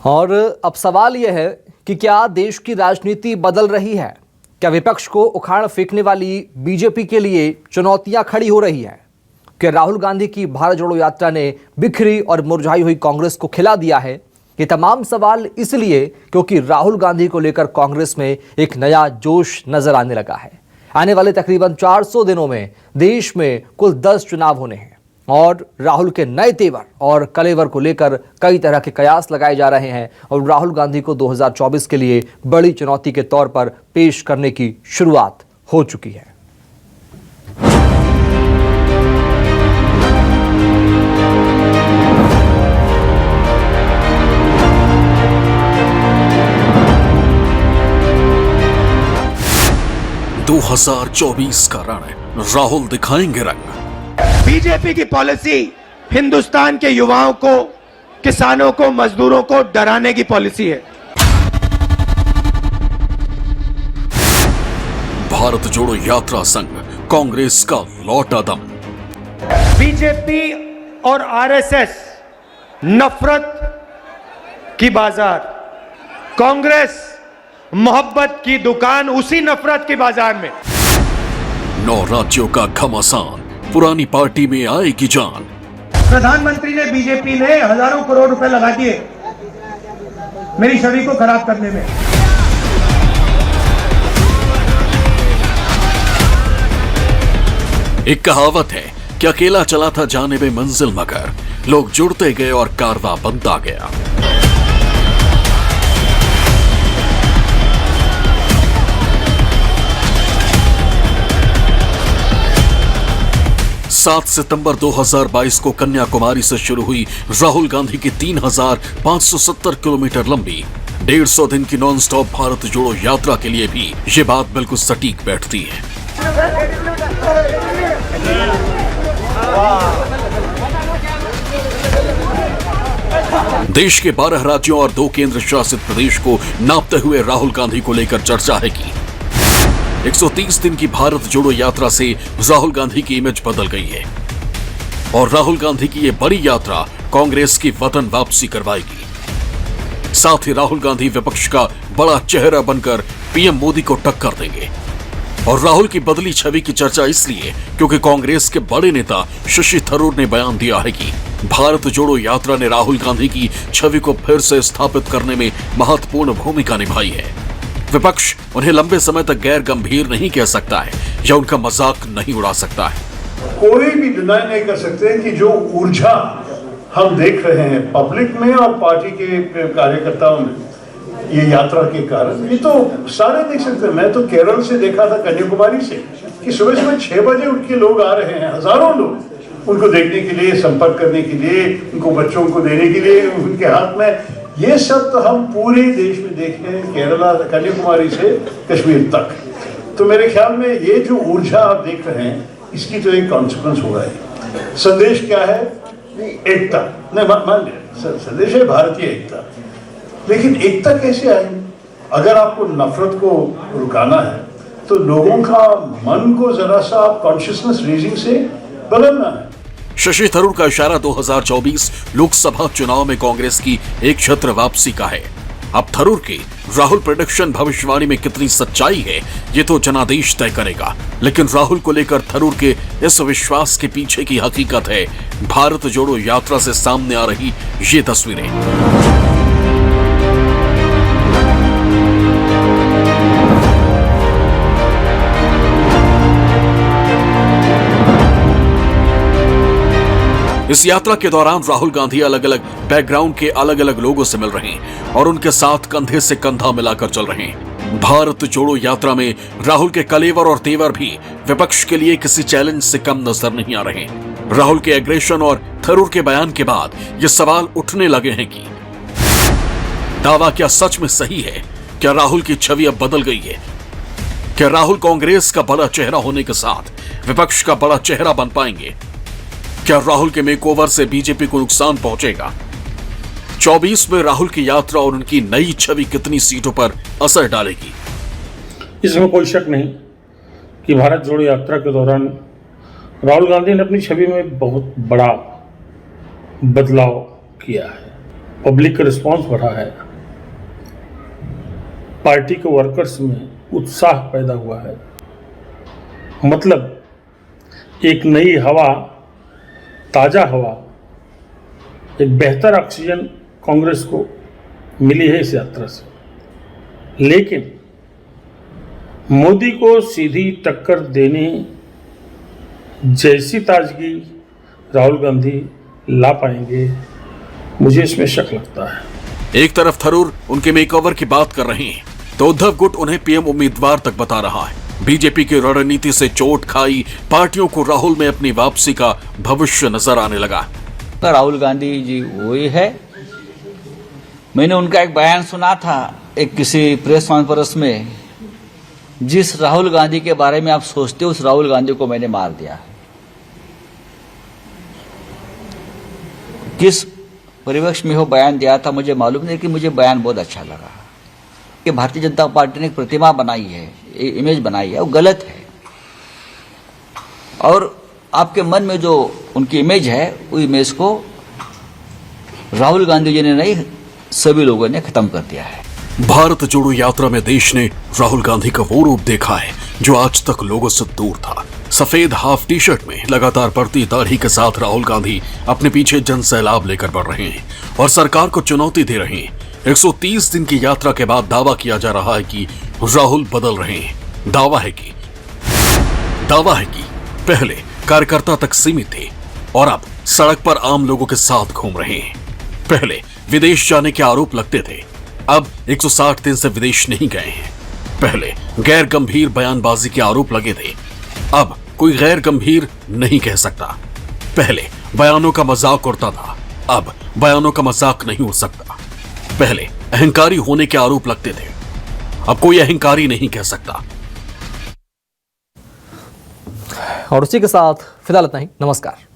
और अब सवाल यह है कि क्या देश की राजनीति बदल रही है? क्या विपक्ष को उखाड़ फेंकने वाली बीजेपी के लिए चुनौतियां खड़ी हो रही हैं? क्या राहुल गांधी की भारत जोड़ो यात्रा ने बिखरी और मुरझाई हुई कांग्रेस को खिला दिया है? ये तमाम सवाल इसलिए क्योंकि राहुल गांधी को लेकर कांग्रेस में एक नया जोश नजर आने लगा है। आने वाले तकरीबन 400 दिनों में देश में कुल 10 चुनाव होने हैं और राहुल के नए तेवर और कलेवर को लेकर कई तरह के कयास लगाए जा रहे हैं और राहुल गांधी को 2024 के लिए बड़ी चुनौती के तौर पर पेश करने की शुरुआत हो चुकी है। दो 2024 का रण राहुल दिखाएंगे रंग। बीजेपी की पॉलिसी हिंदुस्तान के युवाओं को, किसानों को, मजदूरों को डराने की पॉलिसी है। भारत जोड़ो यात्रा संग कांग्रेस का लौटा दम। बीजेपी और आरएसएस नफरत की बाजार, कांग्रेस मोहब्बत की दुकान उसी नफरत के बाजार में। 9 राज्यों का घमासान, पुरानी पार्टी में आएगी जान। प्रधानमंत्री ने, बीजेपी ने हजारों करोड़ रुपए लगा दिए मेरी छवि को खराब करने में। एक कहावत है कि अकेला चला था जाने में मंजिल मगर लोग जुड़ते गए और कारवां बनता गया। 7 सितंबर 2022 को कन्याकुमारी से शुरू हुई राहुल गांधी की 3570 किलोमीटर लंबी 150 दिन की नॉन स्टॉप भारत जोड़ो यात्रा के लिए भी ये बात बिल्कुल सटीक बैठती है। देश के 12 राज्यों और 2 केंद्र शासित प्रदेश को नापते हुए राहुल गांधी को लेकर चर्चा है कि 130 दिन की भारत जोड़ो यात्रा से राहुल गांधी की इमेज बदल गई है और राहुल गांधी की यह बड़ी यात्रा कांग्रेस की वतन वापसी करवाएगी। साथ ही राहुल गांधी विपक्ष का बड़ा चेहरा बनकर पीएम मोदी को टक्कर देंगे। और राहुल की बदली छवि की चर्चा इसलिए क्योंकि कांग्रेस के बड़े नेता शशि थरूर ने बयान दिया है कि भारत जोड़ो यात्रा ने राहुल गांधी की छवि को फिर से स्थापित करने में महत्वपूर्ण भूमिका निभाई है। विपक्ष उन्हें लंबे समय तक गैर गंभीर नहीं कह सकता है या उनका मजाक नहीं उड़ा सकता है। कोई भी डिनाई नहीं कर सकते कि जो ऊर्जा हम देख रहे हैं पब्लिक में और पार्टी के कार्यकर्ताओं में ये यात्रा के कारण, ये तो सारे देख सकते हैं। मैं तो केरल से देखा था, कन्याकुमारी से, कि सुबह सुबह 6 बजे उठ के लोग आ रहे हैं, हजारों लोग उनको देखने के लिए, संपर्क करने के लिए, उनको बच्चों को देने के लिए उनके हाथ में। ये सब तो हम पूरे देश में देखे हैं, केरला, कन्याकुमारी से कश्मीर तक। तो मेरे ख्याल में ये जो ऊर्जा आप देख रहे हैं इसकी तो एक कॉन्सिक्वेंस होगा है। संदेश क्या है? एकता। नहीं, मान लिया संदेश है भारतीय एकता, लेकिन एकता कैसे आएगी? अगर आपको नफरत को रुकाना है तो लोगों का मन को जरा सा आप कॉन्शियसनेस रेजिंग से बदलना है। शशि थरूर का इशारा 2024 लोकसभा चुनाव में कांग्रेस की एक छत्र वापसी का है। अब थरूर की राहुल प्रेडिक्शन भविष्यवाणी में कितनी सच्चाई है ये तो जनादेश तय करेगा, लेकिन राहुल को लेकर थरूर के इस विश्वास के पीछे की हकीकत है भारत जोड़ो यात्रा से सामने आ रही ये तस्वीरें। इस यात्रा के दौरान राहुल गांधी अलग अलग बैकग्राउंड के अलग अलग लोगों से मिल रहे हैं और उनके साथ कंधे से कंधा मिलाकर चल रहे हैं। भारत जोड़ो यात्रा में राहुल के कलेवर और तेवर भी विपक्ष के लिए किसी चैलेंज से कम नजर नहीं आ रहे। राहुल के एग्रेशन और थरूर के बयान के बाद ये सवाल उठने लगे हैं कि दावा क्या सच में सही है? क्या राहुल की छवि अब बदल गई है? क्या राहुल कांग्रेस का बड़ा चेहरा होने के साथ विपक्ष का बड़ा चेहरा बन पाएंगे? क्या राहुल के मेकओवर से बीजेपी को नुकसान पहुंचेगा? 24 में राहुल की यात्रा और उनकी नई छवि कितनी सीटों पर असर डालेगी? इसमें कोई शक नहीं कि भारत जोड़ो यात्रा के दौरान राहुल गांधी ने अपनी छवि में बहुत बड़ा बदलाव किया है। पब्लिक का रिस्पांस बढ़ा है, पार्टी के वर्कर्स में उत्साह पैदा हुआ है, मतलब एक नई हवा, ताज़ा हवा, एक बेहतर ऑक्सीजन कांग्रेस को मिली है इस यात्रा से। लेकिन मोदी को सीधी टक्कर देने जैसी ताजगी राहुल गांधी ला पाएंगे, मुझे इसमें शक लगता है। एक तरफ थरूर उनके मेकओवर की बात कर रहे हैं तो उद्धव गुट उन्हें पीएम उम्मीदवार तक बता रहा है। बीजेपी की रणनीति से चोट खाई पार्टियों को राहुल में अपनी वापसी का भविष्य नजर आने लगा। राहुल गांधी जी वही है। मैंने उनका एक बयान सुना था एक किसी प्रेस कॉन्फ्रेंस में, जिस राहुल गांधी के बारे में आप सोचते हो उस राहुल गांधी को मैंने मार दिया। किस परिवेश में वो बयान दिया था मुझे मालूम नहीं, कि मुझे बयान बहुत अच्छा लगा कि भारतीय जनता पार्टी ने एक प्रतिमा बनाई है, एक इमेज बनाई है, वो गलत है। और आपके मन में जो उनकी इमेज है, वो इमेज को राहुल गांधी जी ने नहीं, सभी लोगों ने खत्म कर दिया है। भारत जोड़ो यात्रा में देश ने राहुल गांधी का वो रूप देखा है जो आज तक लोगों से दूर था। सफेद हाफ टी शर्ट में लगातार बढ़ती दाढ़ी के साथ राहुल गांधी अपने पीछे जन सैलाब लेकर बढ़ रहे हैं और सरकार को चुनौती दे रहे हैं। 130 दिन की यात्रा के बाद दावा किया जा रहा है कि राहुल बदल रहे हैं। दावा है कि पहले कार्यकर्ता तक सीमित थे और अब सड़क पर आम लोगों के साथ घूम रहे हैं। पहले विदेश जाने के आरोप लगते थे, अब 160 दिन से विदेश नहीं गए हैं। पहले गैर गंभीर बयानबाजी के आरोप लगे थे, अब कोई गैर गंभीर नहीं कह सकता। पहले बयानों का मजाक उड़ता था, अब बयानों का मजाक नहीं उड़ सकता। पहले अहंकारी होने के आरोप लगते थे, अब कोई अहंकारी नहीं कह सकता। और उसी के साथ फिलहाल इतना ही। नमस्कार।